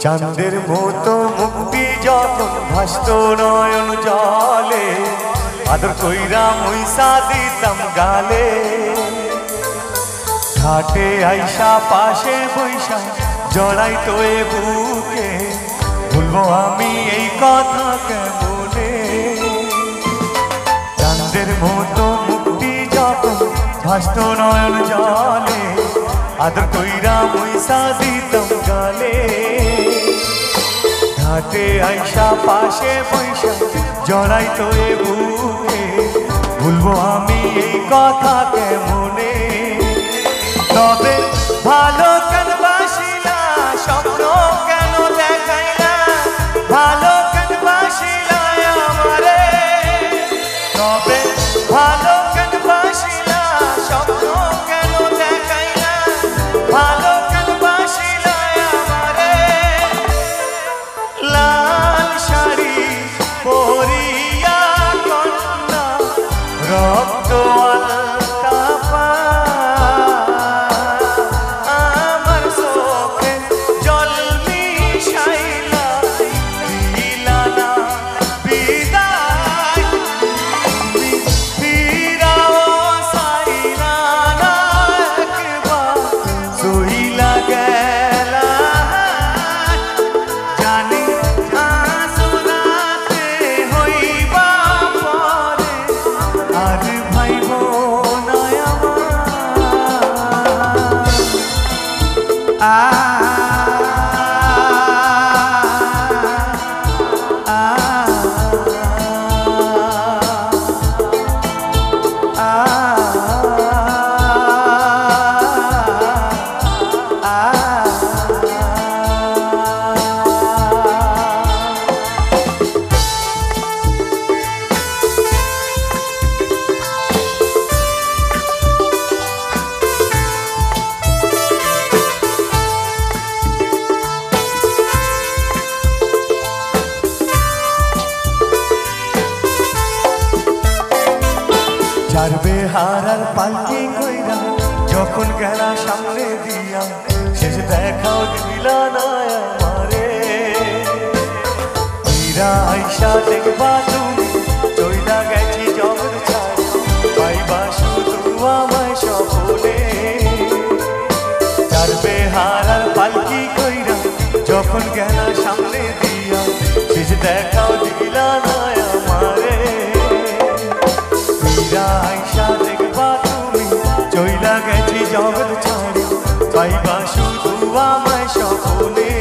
চাঁদের মতো মুক্তি যখন ভাসত নয়ন জলে, আদর কইরা মুইসা দিতাম গালে। ঘাটে আইসা পাশে বৈশা জড়াইতো এ বুকে, ভুলবো আমি এই কথা কেমনে। চাঁদের মতো মুক্তি যখন ভাসত নয়ন জলে, আদর কইরা মুইসা দিতাম গালে। ঘাটে আইসা পাশে বৈশা জড়াইতো এ বুকে, ভুলবো আমি এই কথা কেমনে। তবে ভালো কেন বাসিলা, স্বপ্ন কেন দেখাইলা, ভালো কেন বাসিলা আমারে। তবে ভালো কেন বাসিলা, স্বপ্ন কেন দেখাইলা, ভালো কেন বাসিলা আমারে। লাল শাড়ি পরিয়া কন্যা রক্ত চারবে হারার পালকি কইরা যখন গেলা সামনে দিয়া, শেষ দেখাও দিলা না আমারে। মীরা আইসা দেখবা তুমি চইলা গেছি জগৎ ছাড়ি, পাইবা শুধু আমায় স্বপ্নে। চারবে হারার পালকি কইরা যখন গেলা সামনে দিয়া, শেষ দেখাও দিলা না আমারে। আইসা দেখবা তুমি চইলা গেছি জগৎ ছাড়ি, পাইবা শুধু আমায় স্বপ্নে।